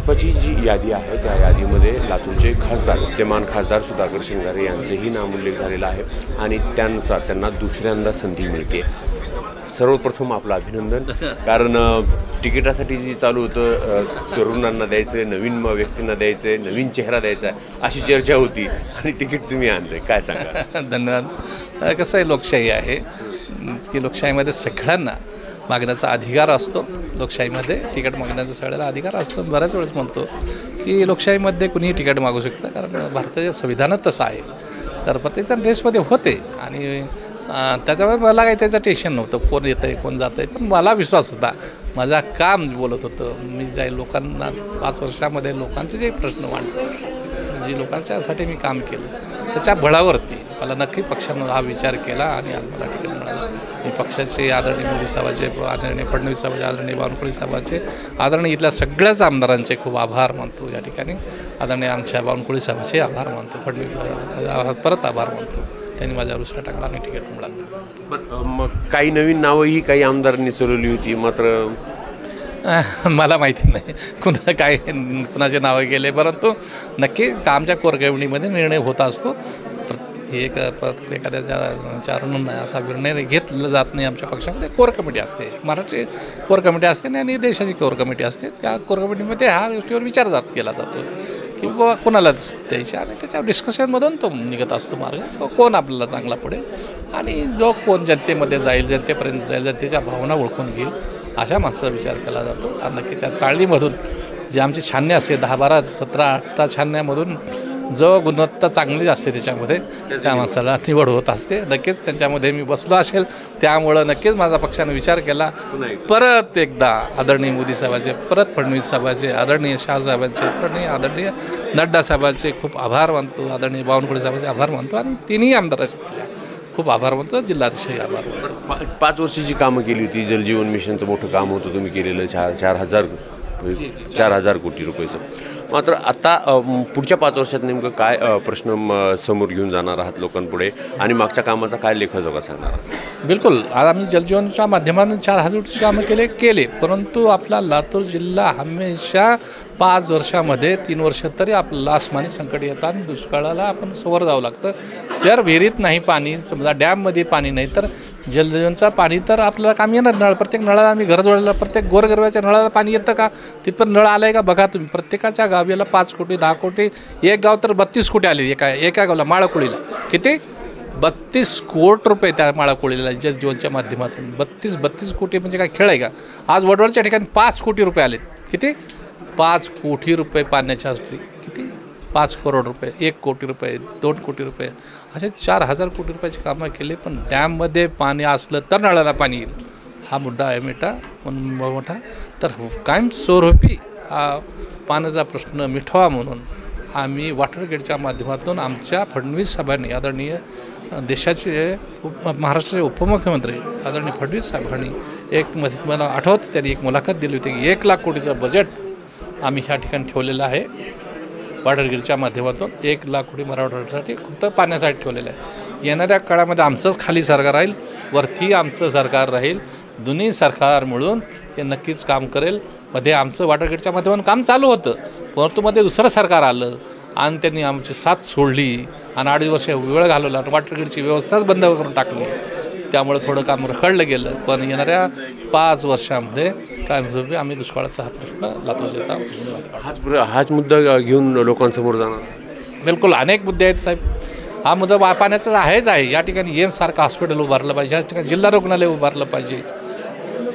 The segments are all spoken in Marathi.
भाजपाची जी यादी आहे त्या यादीमध्ये लातूरचे खासदार विद्यमान खासदार सुधाकर श्रृंगारे यांचेही नाव उल्लेख झालेला आहे आणि त्यानुसार त्यांना दुसऱ्यांदा संधी मिळते। सर्वप्रथम आपलं अभिनंदन, कारण तिकिटासाठी जी चालू होतं तरुणांना द्यायचं, नवीन व्यक्तींना द्यायचं, नवीन चेहरा द्यायचा अशी चर्चा होती आणि तिकीट तुम्ही आणलं, काय सांगा? धन्यवाद। कसं आहे, लोकशाही आहे की लोकशाहीमध्ये सगळ्यांना मागण्याचा अधिकार असतो। लोकशाहीमध्ये तिकीट मागण्याचा सगळ्याला अधिकार असतो। बऱ्याच वेळेस म्हणतो की लोकशाहीमध्ये कुणीही तिकीट मागू शकतं, कारण भारताच्या संविधानात तसं आहे। तर प्रत्येकजण रेसमध्ये होते आणि त्याच्यामुळे मला काही त्याचं टेन्शन नव्हतं, कोण येतं आहे कोण जातं आहे, पण मला विश्वास होता, माझा काम बोलत होतं। मी जे लोकांना 5 वर्षामध्ये लोकांचे जे प्रश्न मांडले, जी लोकांच्यासाठी मी काम केलं त्याच्या बळावरती मला नक्की पक्षानं हा विचार केला आणि आज मला तिकीट मिळालं। मी पक्षाचे आदरणीय मोदी साहेबाचे, आदरणीय फडणवीस साहेबाचे, आदरणीय बावनकुळे साहेबाचे, आदरणीय इथल्या सगळ्याच आमदारांचे खूप आभार मानतो या ठिकाणी। आदरणीय आमच्या बावनकुळे साहेबाचे आभार मानतो, फडणवीस परत आभार मानतो, त्यांनी माझ्यावर विश्वास टाकला आणि तिकीट मिळालं। पण मग काही नवीन नावंही काही आमदारांनी चलवली होती, मात्र मला माहिती नाही कुणाचे नावं गेले, परंतु नक्की आमच्या कोर कमिटीमध्ये निर्णय होत असतो। एखाद्याच्या असा निर्णय घेतला जात नाही आमच्या पक्षामध्ये। कोर कमिटी असते, महाराष्ट्राची कोर कमिटी असते आणि देशाची कोर कमिटी असते। त्या कोर कमिटीमध्ये ह्या गोष्टीवर विचार केला जातो की बाबा कोणालाच द्यायचे आणि त्याच्या डिस्कशनमधून तो निघत असतो मार्ग, कोण आपल्याला चांगला पडेल आणि जो कोण जनतेमध्ये जाईल, जनतेपर्यंत जाईल, जनतेच्या भावना ओळखून घेईल, अशा माणसाचा विचार केला जातो। आणि नक्की त्या चाळणीमधून जे आमची छाननी असते 10, 12, 17, 18 छानण्यामधून जो गुणवत्ता चांगली असते त्याच्यामध्ये त्या माणसाला निवड होत असते। नक्कीच त्यांच्यामध्ये मी बसलो असेल, त्यामुळं नक्कीच माझा पक्षाने विचार केला। परत एकदा आदरणीय मोदी साहेबाचे, परत फडणवीस साहेबाचे, आदरणीय शहासाहेबांचे, आदरणीय नड्डा साहेबांचे खूप आभार मानतो, आदरणीय बावनकुळे साहेबांचे आभार मानतो आणि तिन्ही आमदारांचे खूप आभार मानतो, जिल्हाध्यक्षही आभार मानतो। 5 वर्षाची कामं केली होती, जलजीवन मिशनचं मोठं काम होतं तुम्ही केलेलं, 4,000 कोटी रुपयेचं। मात्र आता पुढच्या 5 वर्षात नेमकं काय प्रश्न समोर घेऊन जाणार आहात लोकांपुढे आणि मागच्या कामाचा काय लेखाजोखा सांगणार आहात? बिलकुल, आज आम्ही जलजीवनच्या माध्यमातून 4,000 कामं केले, परंतु आपला लातूर जिल्हा हमेशा 5 वर्षामध्ये 3 वर्ष तरी आपल्याला आसमानी संकट येतात आणि दुष्काळाला आपण समोर जावं लागतं। जर विहिरीत नाही पाणी, समजा डॅममध्ये पाणी नाही, तर जलजीवनचं पाणी तर आपल्याला काम येणार। नळ प्रत्येक नळाला, आम्ही घर जोडलेला प्रत्येक गोरगरबाच्या नळाला पाणी येतं का? तिथपर्यंत नळ आलं आहे का बघा तुम्ही। प्रत्येकाच्या गावीला 5 कोटी 10 कोटी, एक गाव तर 32 कोटी आले एका गावला, माळाकोळीला किती 32 कोटी रुपये त्या माळाकोळीला जलजीवनच्या माध्यमातून। 32 कोटी म्हणजे काय खेळ आहे का? आज वडवडच्या ठिकाणी 5 कोटी रुपये आलेत, किती 5 कोटी रुपये पाण्याच्या, किती 5 करोड रुपये, 1 कोटी रुपये, 2 कोटी रुपये, असे 4,000 कोटी रुपयाची कामं केली। पण डॅममध्ये पाणी असलं तर नळाला पाणी येईल, हा मुद्दा आहे मोठा। तर कायमस्वरूपी पाण्याचा प्रश्न मिटवा म्हणून आम्ही वॉटरगेटच्या माध्यमातून आमच्या फडणवीस साहेबांनी, आदरणीय देशाचे महाराष्ट्राचे उपमुख्यमंत्री आदरणीय फडणवीस साहेबांनी मला आठवतं त्यांनी एक मुलाखत दिली होती की 1 लाख कोटीचं बजेट आम्ही ह्या ठिकाणी ठेवलेलं आहे वॉटरगेटच्या माध्यमातून। 1 लाख कोटी मराठवाड्यासाठी फक्त पाण्यासाठी ठेवलेलं आहे। येणाऱ्या काळामध्ये आमचंच खाली सरकार राहील, वरती आमचं सरकार राहील, दोन्ही सरकार मिळून हे नक्कीच काम करेल। मध्ये आमचं वॉटरगेटच्या माध्यमातून काम चालू होतं, परंतु मध्ये दुसरं सरकार आलं आणि त्यांनी आमची साथ सोडली आणि 2.5 वर्ष वेळ घालवला, वॉटरगेटची व्यवस्थाच बंद करून टाकली, त्यामुळे थोडं काम रखडलं गेलं। पण येणाऱ्या 5 वर्षामध्ये कायमस्वरूपी आम्ही दुष्काळाचा हा प्रश्न लातूर जिल्ह्याचा हाच मुद्दा घेऊन लोकांसमोर जाणार? बिलकुल, अनेक मुद्दे आहेत साहेब। हा मुद्दा पाण्याचा आहे। या ठिकाणी एम्ससारखं हॉस्पिटल उभारलं पाहिजे, या ठिकाणी जिल्हा रुग्णालय उभारलं पाहिजे,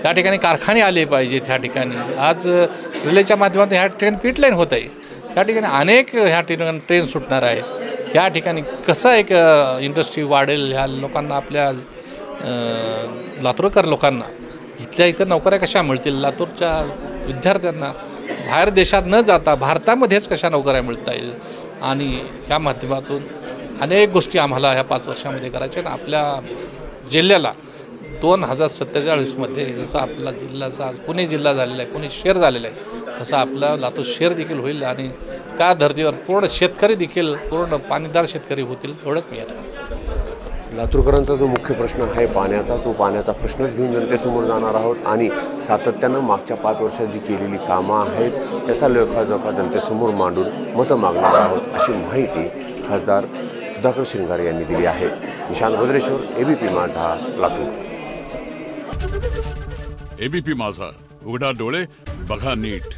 या ठिकाणी कारखाने आले पाहिजेत। ह्या ठिकाणी आज रेल्वेच्या माध्यमातून ह्या ठिकाणी पीट लाईन होत आहे, या ठिकाणी अनेक ह्या ठिकाणी ट्रेन सुटणार आहे। ह्या ठिकाणी कसं एक इंडस्ट्री वाढेल, ह्या लोकांना, आपल्या लातूरकर लोकांना इथल्या इथं नोकऱ्या कशा मिळतील, लातूरच्या विद्यार्थ्यांना बाहेर देशात न जाता भारतामध्येच कशा नोकऱ्या मिळता येईल, आणि ह्या माध्यमातून अनेक गोष्टी आम्हाला ह्या 5 वर्षामध्ये करायच्या। आणि आपल्या जिल्ह्याला 2047मध्ये जसं आपला जिल्ह्याचा आज पुणे जिल्हा झालेला आहे, पुणे शहर झालेलं आहे, तसं आपला लातूर शहर देखील होईल आणि त्या धर्तीवर पूर्ण शेतकरी देखील पूर्ण पाणीदार शेतकरी होतील, एवढंच मी लातूरकरांचा जो मुख्य प्रश्न आहे पाण्याचा, तो पाण्याचा प्रश्नच घेऊन जनतेसमोर जाणार आहोत आणि सातत्यानं मागच्या 5 वर्षात जी केलेली कामं आहेत त्याचा लेखाजोखा जनतेसमोर मांडून मतं मागणार आहोत, अशी माहिती खासदार सुधाकर श्रृंगारे यांनी दिली आहे. निशांत भद्रेश्वर, ABP माझा, लातूर. ABP माझा, उघडा डोळे बघा नीट.